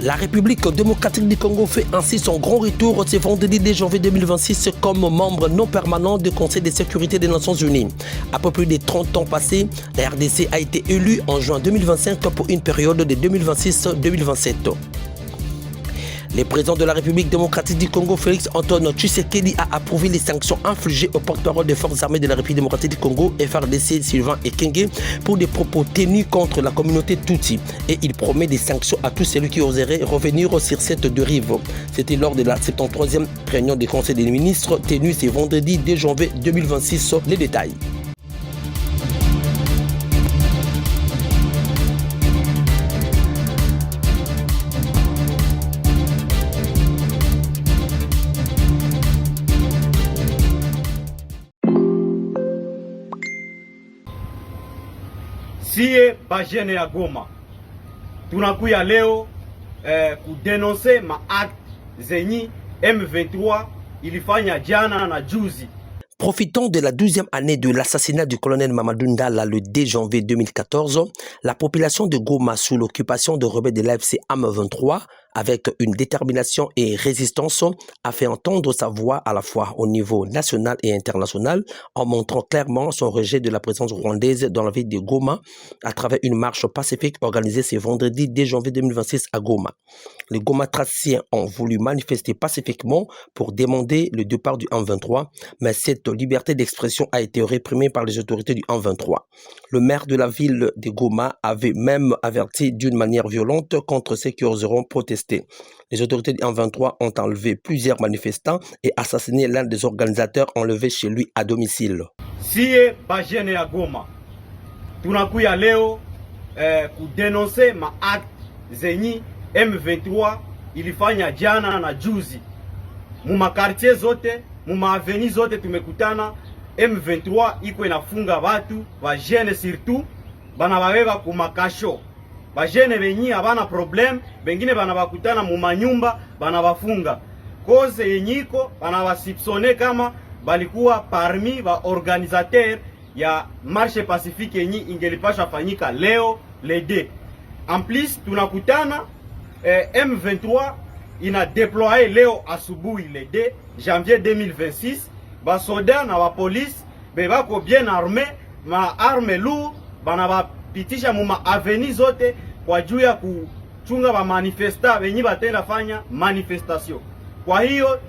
La République démocratique du Congo fait ainsi son grand retour ce vendredi 10 janvier 2026 comme membre non permanent du Conseil de sécurité des Nations Unies. Après plus de 30 ans passés, la RDC a été élue en juin 2025 pour une période de 2026-2027. Le président de la République démocratique du Congo, Félix Antoine Tshisekedi, a approuvé les sanctions infligées au porte-parole des forces armées de la République démocratique du Congo, FARDC, Sylvain Ekenge, pour des propos tenus contre la communauté Tutsi. Et il promet des sanctions à tous ceux qui oseraient revenir sur cette dérive. C'était lors de la 73e réunion du Conseil des ministres tenue ce vendredi 2 janvier 2026. Les détails. Sie bajene ya Goma tunakuya leo kudenonse maakt zenyi M23 ilifanya jana na juzi. Profitant de la 12e année de l'assassinat du colonel Mamadou Ndala le 2 janvier 2014, la population de Goma sous l'occupation de rebelles de l'AFC M23 avec une détermination et résistance, a fait entendre sa voix à la fois au niveau national et international en montrant clairement son rejet de la présence rwandaise dans la ville de Goma à travers une marche pacifique organisée ce vendredi 10 janvier 2026 à Goma. Les Gomatraciens ont voulu manifester pacifiquement pour demander le départ du M23, mais cette liberté d'expression a été réprimée par les autorités du M23. Le maire de la ville de Goma avait même averti d'une manière violente contre ceux qui oseront protester. Les autorités du M23 ont enlevé plusieurs manifestants et assassiné l'un des organisateurs enlevé chez lui à domicile. Sie bajene ya Goma tunakuya leo kudenonse maakt zenyi M23 ilifanya jana na juzi. Mumakartier zote, mumaaveni zote tumekutana. M23 iko inafunga watu vajene, surtout bana babeba kumakasho. Bajene benyi abana problem, bengine bana bakutana mumanyumba bana bafunga. Koze yenyiko bana basipsone kama balikuwa parmi ba organisateur ya marche pacifique yenyi ingelipasha fanyika leo lede. En plus tunakutana M23 ina déployé leo asubuhi le 2 janvier 2026 ba soda na ba police bebako bien armé ma arme lourd bana bapitisha muma aveni zote kwa juu ya kuchunga ba manifesta wenyi batenda fanya manifestation. Kwa hiyo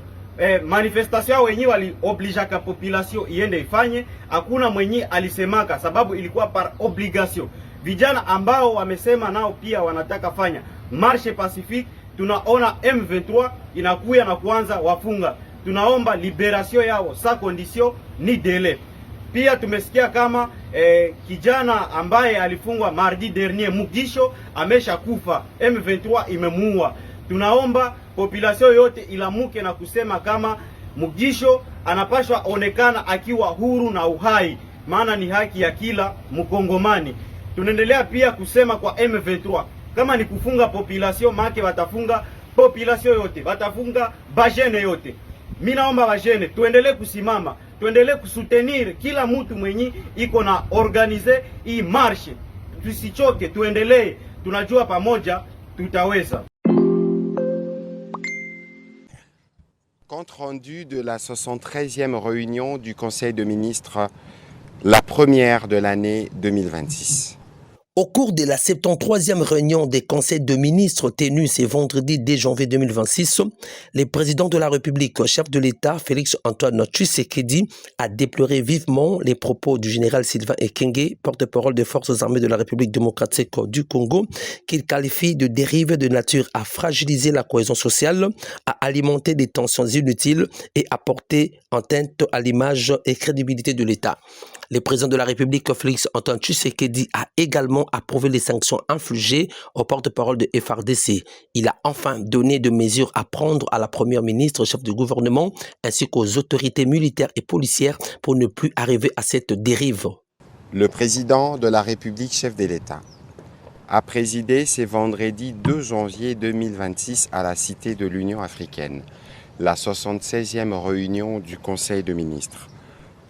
manifestation wenyi wali obligaka population iende ifanye, hakuna mwenyi alisemaka sababu ilikuwa par obligation. Vijana ambao wamesema nao pia wanataka fanya marche pacifique, tunaona M23 inakuya na kuanza wafunga. Tunaomba liberation yao sa condition ni délai. Pia tumesikia kama kijana ambaye alifungwa mardi dernier Mugisho amesha kufa, M23 imemuua. Tunaomba population yote ilamuke na kusema kama Mugisho anapashwa onekana akiwa huru na uhai, maana ni haki ya kila Mkongomani. Tunaendelea pia kusema kwa M23 kama ni kufunga population, make watafunga population yote, watafunga bajene yote. Mimi naomba bajene tuendelee kusimama, tuendelee kusutenir kila mtu mwenye iko na organize hii marche. Tusichoke, tuendelee, tunajua pamoja tutaweza. Compte rendu de la 73e réunion du Conseil de ministres, la première de l'année 2026. Au cours de la 73e réunion des conseils de ministres tenue ce vendredi 10 janvier 2026, le président de la République, chef de l'État, Félix Antoine Tshisekedi, a déploré vivement les propos du général Sylvain Ekenge, porte-parole des forces armées de la République démocratique du Congo, qu'il qualifie de dérive de nature à fragiliser la cohésion sociale, à alimenter des tensions inutiles et à porter atteinte à l'image et crédibilité de l'État. Le président de la République, Félix Antoine Tshisekedi, a également approuvé les sanctions infligées au porte-parole de FARDC. Il a enfin donné des mesures à prendre à la première ministre, chef du gouvernement, ainsi qu'aux autorités militaires et policières pour ne plus arriver à cette dérive. Le président de la République, chef de l'État, a présidé ce vendredi 2 janvier 2026 à la Cité de l'Union africaine, la 76e réunion du Conseil de ministres.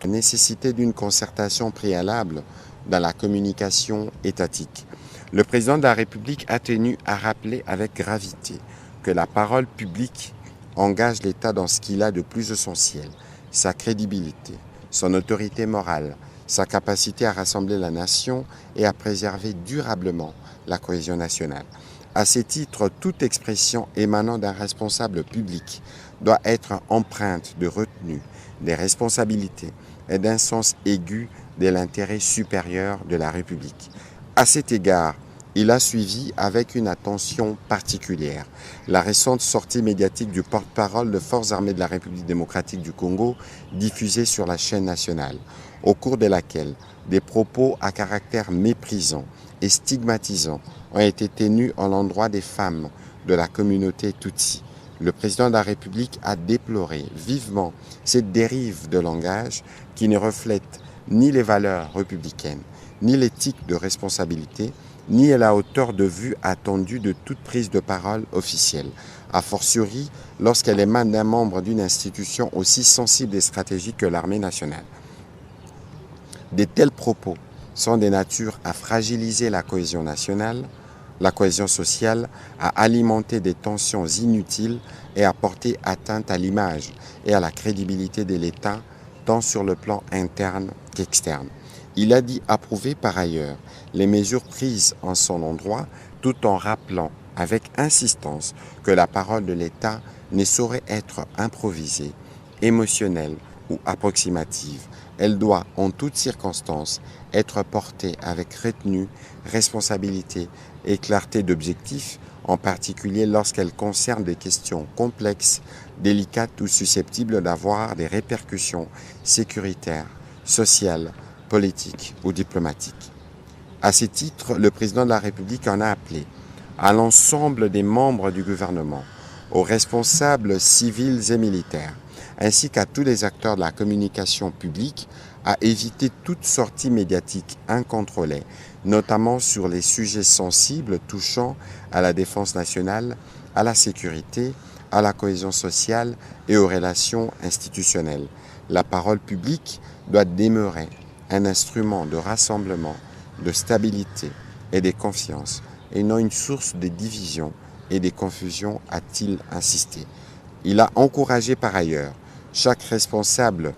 La nécessité d'une concertation préalable dans la communication étatique. Le président de la République a tenu à rappeler avec gravité que la parole publique engage l'État dans ce qu'il a de plus essentiel, sa crédibilité, son autorité morale, sa capacité à rassembler la nation et à préserver durablement la cohésion nationale. À ce titre, toute expression émanant d'un responsable public doit être empreinte de retenue, des responsabilités et d'un sens aigu de l'intérêt supérieur de la République. À cet égard, il a suivi avec une attention particulière la récente sortie médiatique du porte-parole des Forces armées de la République démocratique du Congo, diffusée sur la chaîne nationale, au cours de laquelle des propos à caractère méprisant et stigmatisant ont été tenus à l'endroit des femmes de la communauté Tutsi. Le président de la République a déploré vivement cette dérive de langage qui ne reflète ni les valeurs républicaines, ni l'éthique de responsabilité, ni à la hauteur de vue attendue de toute prise de parole officielle, a fortiori lorsqu'elle émane d'un membre d'une institution aussi sensible et stratégique que l'armée nationale. De tels propos sont des natures à fragiliser la cohésion nationale, la cohésion sociale, à alimenter des tensions inutiles et à porter atteinte à l'image et à la crédibilité de l'État, tant sur le plan interne qu'externe. Il a dit approuver par ailleurs les mesures prises en son endroit, tout en rappelant avec insistance que la parole de l'État ne saurait être improvisée, émotionnelle ou approximative. Elle doit, en toutes circonstances, être portée avec retenue, responsabilité et clarté d'objectif, en particulier lorsqu'elle concerne des questions complexes, délicates ou susceptibles d'avoir des répercussions sécuritaires, sociales, politiques ou diplomatiques. À ce titre, le président de la République en a appelé à l'ensemble des membres du gouvernement, aux responsables civils et militaires, ainsi qu'à tous les acteurs de la communication publique, à éviter toute sortie médiatique incontrôlée, notamment sur les sujets sensibles touchant à la défense nationale, à la sécurité, à la cohésion sociale et aux relations institutionnelles. La parole publique doit demeurer un instrument de rassemblement, de stabilité et de confiance, et non une source de division et de confusion, a-t-il insisté. Il a encouragé par ailleurs chaque responsable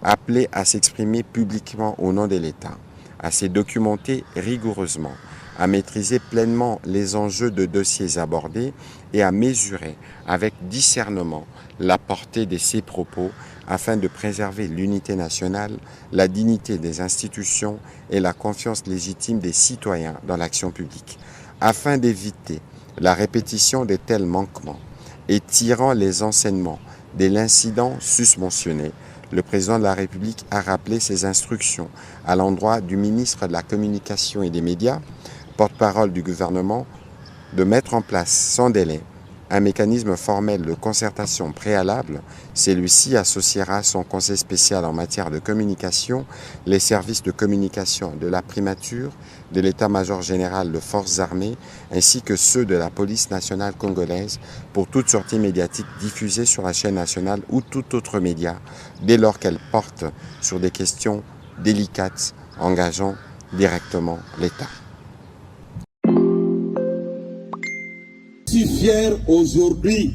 appelé à s'exprimer publiquement au nom de l'État, à se documenter rigoureusement, à maîtriser pleinement les enjeux de dossiers abordés et à mesurer avec discernement la portée de ses propos afin de préserver l'unité nationale, la dignité des institutions et la confiance légitime des citoyens dans l'action publique. Afin d'éviter la répétition de tels manquements et tirant les enseignements de l'incident susmentionné, le président de la République a rappelé ses instructions à l'endroit du ministre de la Communication et des Médias, porte-parole du gouvernement, de mettre en place sans délai un mécanisme formel de concertation préalable. Celui-ci associera son conseil spécial en matière de communication, les services de communication de la primature, de l'état-major général de forces armées, ainsi que ceux de la police nationale congolaise pour toute sortie médiatique diffusée sur la chaîne nationale ou tout autre média, dès lors qu'elle porte sur des questions délicates engageant directement l'État. Je suis fier aujourd'hui,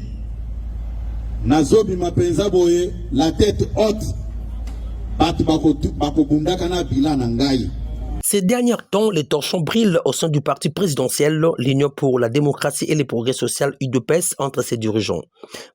Nazobi Mapenza Boye, la tête haute, Ces derniers temps, les torchons brillent au sein du parti présidentiel, l'Union pour la démocratie et les progrès social UDPS entre ses dirigeants.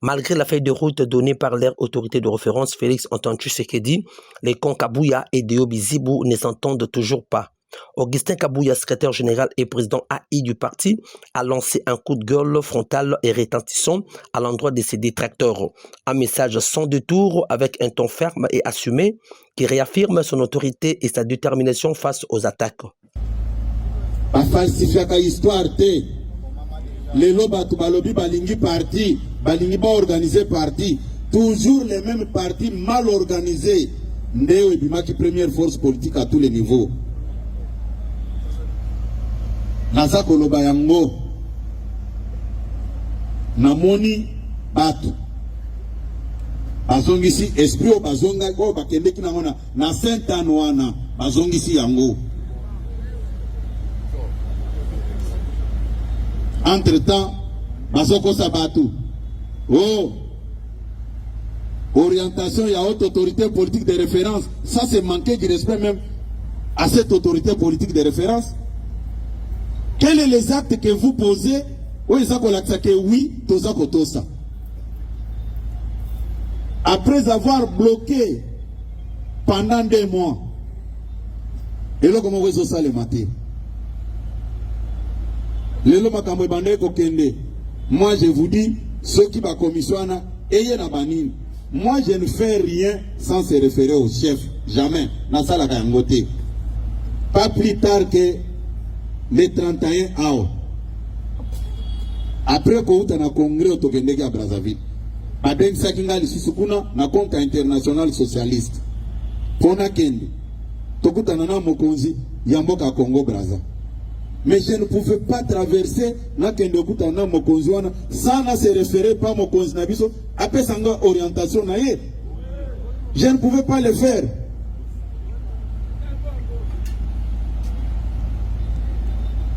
Malgré la feuille de route donnée par leur autorité de référence Félix Antoine Tshisekedi, les camps Kabouya et Deobi Zibou ne s'entendent toujours pas. Augustin Kabouya, secrétaire général et président AI du parti, a lancé un coup de gueule frontal et retentissant à l'endroit de ses détracteurs. Un message sans détour avec un ton ferme et assumé qui réaffirme son autorité et sa détermination face aux attaques. Toujours les mêmes partis mal organisés. Ndeo Ebimaki, première force politique à tous les niveaux. Naza koloba yango namoni bato bazongisi esprit o bazonga ko bakendeki nango na Saint-Anne wana bazongisi yango Entre-temps, Basoko Sabatu. Oh, orientation, il y a haute autorité politique de référence. Ça, c'est manquer du respect même à cette autorité politique de référence. Quels sont les actes que vous posez? Oui, Toza Kotosa. Après avoir bloqué pendant 2 mois, et là, comment vous avez le matin? Moi, je vous dis, ceux qui va commission, moi, je ne fais rien sans se référer au chef. Jamais. Pas plus tard que les 31 ans. Après qu'on a un congrès au Tokendegi à Brazzaville, Baden Sakinga Lissusukuna na compte international socialiste. Pona Kendi, Tokutanana Mokonzi, Yamboka Congo Brazza. Mais je ne pouvais pas traverser na Kende Okutana Mokonzi wana sans se référer pas Mokonzi Nabiso, après sanga orientation na ye. Je ne pouvais pas le faire.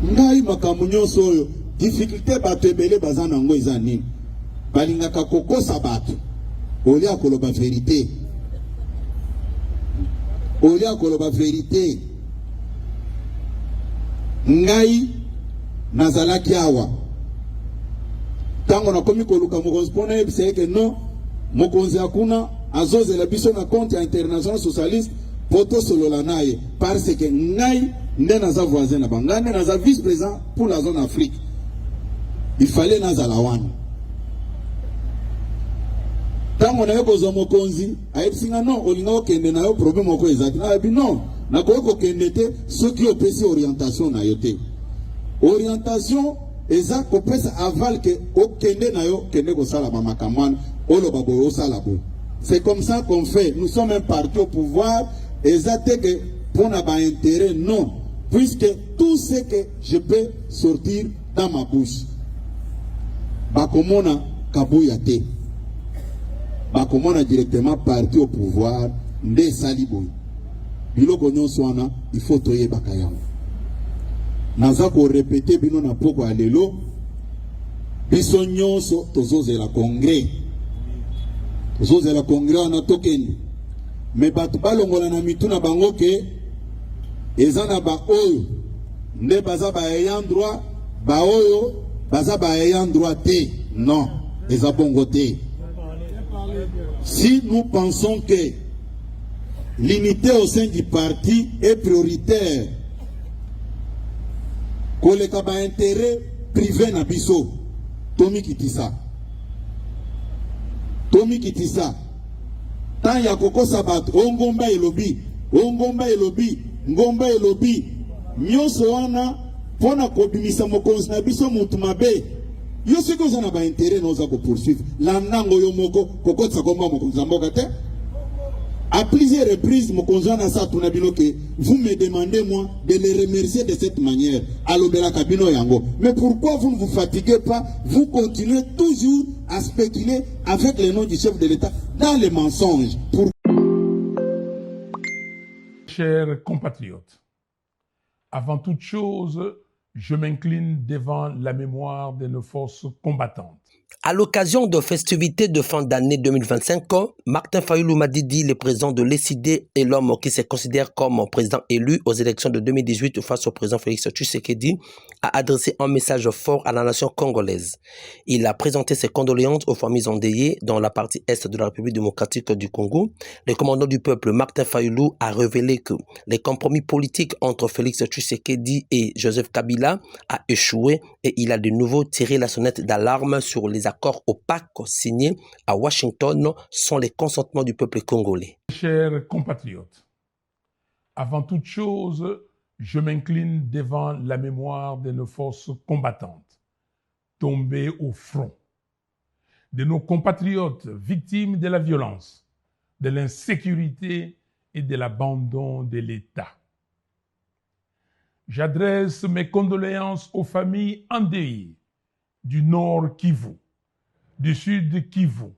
Ngai makamunyo soyo. Difficulté batebele bazana ngo izani balingaka kokosa bato olia koloba vérité ngai nazalaki awa tango na komi koluka mokonzi pona yebisa ke non mokonzi akuna azozela biso na compte international socialiste poto solola naye parce que ngai nde naza voisin na banga nde naza vice-président pour la zone Afrique. Il fallait nazalawan. Tant on a eu besoin de mokonzi, aïe singa non, on a eu na yo problème oko ezaki. Na bi non, na ko kendete ceux qui ont pesi orientation na yote. Orientation ezak ko pesa aval que o kende na yo kende ko sala ba makamwan, olo ba boyo sala bo. C'est comme ça qu'on fait. Nous sommes un parti au pouvoir, ezate que pour na ba intérêt non, puisque tout ce que je peux sortir dans ma bouche Bakomona Kabouyate. Bakomona directement parti au pouvoir. Nde Saliboy. Biloko nyonswana, il faut toye bakayam. Naza ko répéter bino na poko alelo. Biso nyonso tozoze la congrès. Tozoze la congrès na tokeni. Mais batu balongola na mituna bango ke ezana ba oyo. Nde baza ba ayant droit ba oyo. Bazaba ayant droit té. Non, les abongotés. Si nous pensons que l'unité au sein du parti est prioritaire, qu'on les a intérêt privé na biso, Tomi Kitisa. Tomi Kitisa. Tant ya koko sabat, ongomba elobi, ngomba elobi, nyoso wana pona kobimisa mokonzi na biso mutu mabe yo siko za na ba intérêt noza ko poursuivre la nango yo moko kokotsa komba mokonzi mboka te à plusieurs reprises mokonzi na sa tuna bino ke vous me demandez moi de les remercier de cette manière alobela kabino yango mais pourquoi vous ne vous fatiguez pas vous continuez toujours à spéculer avec le nom du chef de l'État dans les mensonges pour... Chers compatriotes, avant toute chose, je m'incline devant la mémoire de nos forces combattantes. À l'occasion de festivités de fin d'année 2025, Martin Fayulu Madidi, le président de l'ECD et l'homme qui se considère comme président élu aux élections de 2018 face au président Félix Tshisekedi, a adressé un message fort à la nation congolaise. Il a présenté ses condoléances aux familles endeuillées dans la partie est de la République démocratique du Congo. Le commandant du peuple, Martin Fayulu, a révélé que les compromis politiques entre Félix Tshisekedi et Joseph Kabila a échoué et il a de nouveau tiré la sonnette d'alarme sur les accords opaques signés à Washington sans le consentement du peuple congolais. Chers compatriotes, avant toute chose, je m'incline devant la mémoire de nos forces combattantes tombées au front, de nos compatriotes victimes de la violence, de l'insécurité et de l'abandon de l'État. J'adresse mes condoléances aux familles endeuillées du Nord Kivu, du Sud Kivu,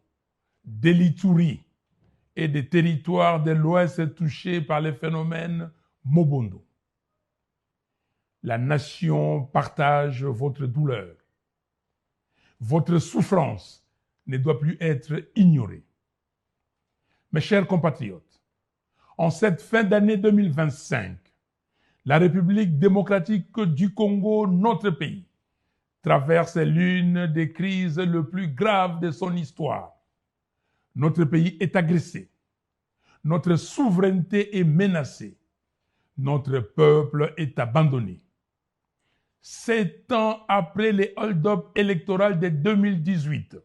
de l'Ituri et des territoires de l'Ouest touchés par les phénomènes Mobondo. La nation partage votre douleur Votre souffrance ne doit plus être ignorée. Mes chers compatriotes, en cette fin d'année 2025, la République démocratique du Congo, notre pays, traverse l'une des crises les plus graves de son histoire. Notre pays est agressé. Notre souveraineté est menacée. Notre peuple est abandonné. 7 ans après les hold-up électoraux de 2018,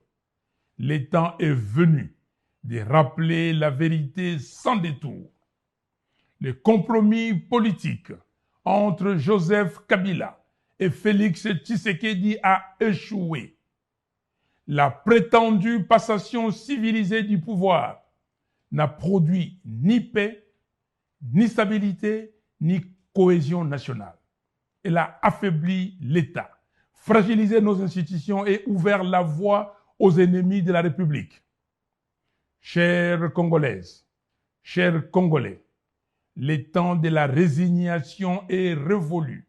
le temps est venu de rappeler la vérité sans détour. Le compromis politique entre Joseph Kabila et Félix Tshisekedi a échoué. La prétendue passation civilisée du pouvoir n'a produit ni paix, ni stabilité, ni cohésion nationale. Elle a affaibli l'État, fragilisé nos institutions et ouvert la voie aux ennemis de la République. Chères Congolaises, chers Congolais, le temps de la résignation est révolu.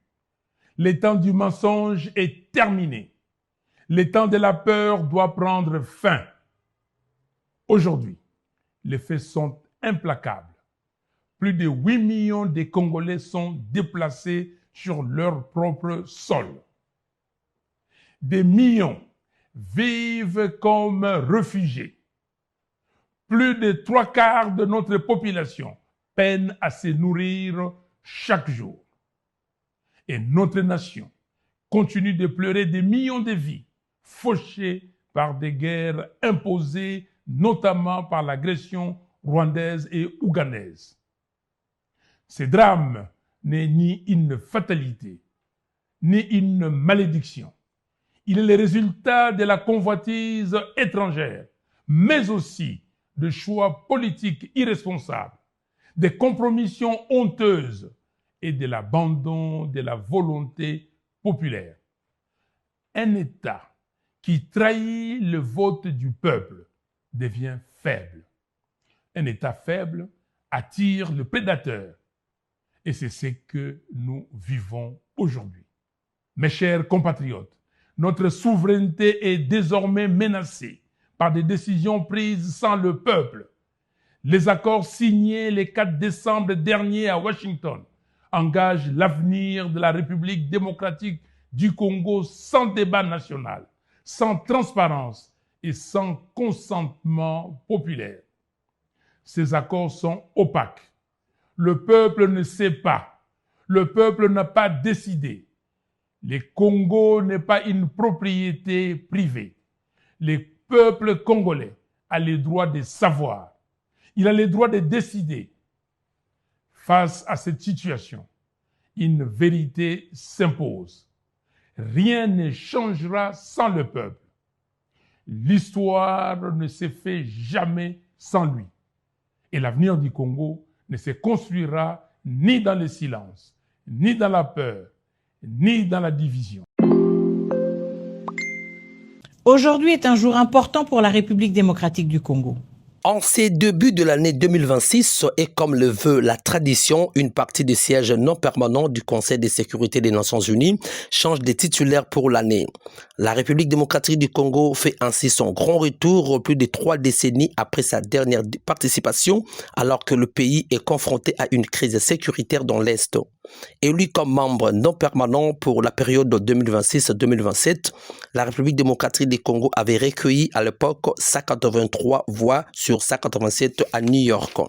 Le temps du mensonge est terminé. Le temps de la peur doit prendre fin. Aujourd'hui, les faits sont implacables. Plus de 8 millions de Congolais sont déplacés sur leur propre sol. Des millions vivent comme réfugiés. Plus de 3/4 de notre population peine à se nourrir chaque jour. Et notre nation continue de pleurer des millions de vies fauchées par des guerres imposées, notamment par l'agression rwandaise et ougandaise. Ce drame n'est ni une fatalité, ni une malédiction. Il est le résultat de la convoitise étrangère, mais aussi de choix politiques irresponsables, des compromissions honteuses et de l'abandon de la volonté populaire. Un État qui trahit le vote du peuple devient faible. Un État faible attire le prédateur. Et c'est ce que nous vivons aujourd'hui. Mes chers compatriotes, notre souveraineté est désormais menacée par des décisions prises sans le peuple. Les accords signés le 4 décembre dernier à Washington engagent l'avenir de la République démocratique du Congo sans débat national, sans transparence et sans consentement populaire. Ces accords sont opaques. Le peuple ne sait pas. Le peuple n'a pas décidé. Le Congo n'est pas une propriété privée. Le peuple congolais a le droit de savoir. Il a le droit de décider. Face à cette situation, une vérité s'impose. Rien ne changera sans le peuple. L'histoire ne se fait jamais sans lui. Et l'avenir du Congo ne se construira ni dans le silence, ni dans la peur, ni dans la division. Aujourd'hui est un jour important pour la République démocratique du Congo. En ces débuts de l'année 2026, et comme le veut la tradition, une partie des sièges non permanents du Conseil de sécurité des Nations Unies change de titulaire pour l'année. La République démocratique du Congo fait ainsi son grand retour plus de 3 décennies après sa dernière participation, alors que le pays est confronté à une crise sécuritaire dans l'Est. Élu comme membre non permanent pour la période 2026-2027, la République démocratique du Congo avait recueilli à l'époque 183 voix sur 187 à New York.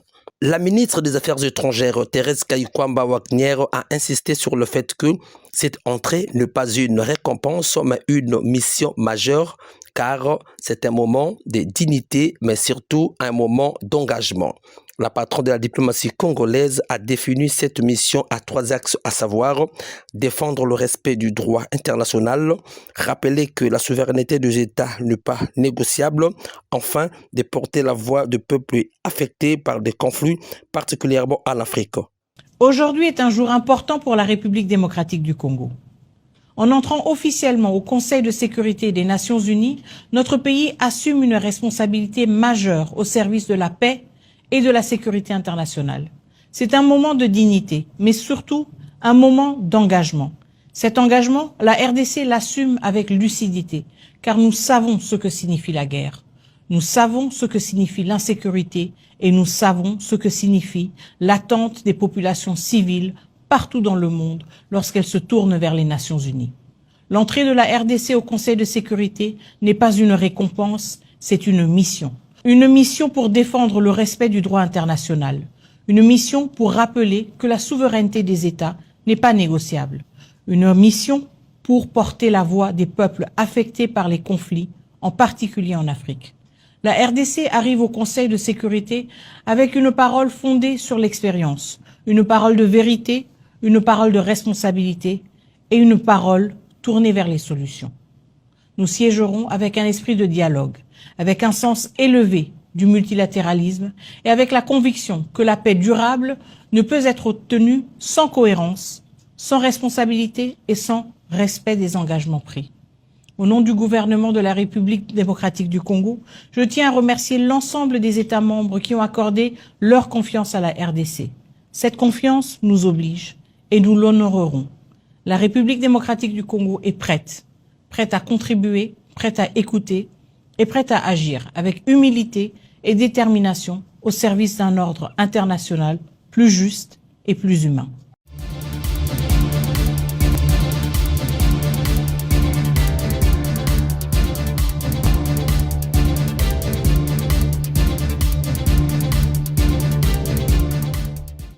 La ministre des Affaires étrangères, Thérèse Kayikwamba Wagner, a insisté sur le fait que cette entrée n'est pas une récompense, mais une mission majeure, car c'est un moment de dignité, mais surtout un moment d'engagement. La patronne de la diplomatie congolaise a défini cette mission à 3 axes, à savoir défendre le respect du droit international, rappeler que la souveraineté des États n'est pas négociable, enfin de porter la voix de peuples affectés par des conflits, particulièrement en Afrique. Aujourd'hui est un jour important pour la République démocratique du Congo. En entrant officiellement au Conseil de sécurité des Nations Unies, notre pays assume une responsabilité majeure au service de la paix et de la sécurité internationale. C'est un moment de dignité, mais surtout un moment d'engagement. Cet engagement, la RDC l'assume avec lucidité, car nous savons ce que signifie la guerre. Nous savons ce que signifie l'insécurité et nous savons ce que signifie l'attente des populations civiles partout dans le monde lorsqu'elles se tournent vers les Nations Unies. L'entrée de la RDC au Conseil de sécurité n'est pas une récompense, c'est une mission. Une mission pour défendre le respect du droit international. Une mission pour rappeler que la souveraineté des États n'est pas négociable. Une mission pour porter la voix des peuples affectés par les conflits, en particulier en Afrique. La RDC arrive au Conseil de sécurité avec une parole fondée sur l'expérience, une parole de vérité, une parole de responsabilité et une parole tournée vers les solutions. Nous siégerons avec un esprit de dialogue, avec un sens élevé du multilatéralisme et avec la conviction que la paix durable ne peut être obtenue sans cohérence, sans responsabilité et sans respect des engagements pris. Au nom du gouvernement de la République démocratique du Congo, je tiens à remercier l'ensemble des États membres qui ont accordé leur confiance à la RDC. Cette confiance nous oblige et nous l'honorerons. La République démocratique du Congo est prête à contribuer, prête à écouter et prête à agir avec humilité et détermination au service d'un ordre international plus juste et plus humain.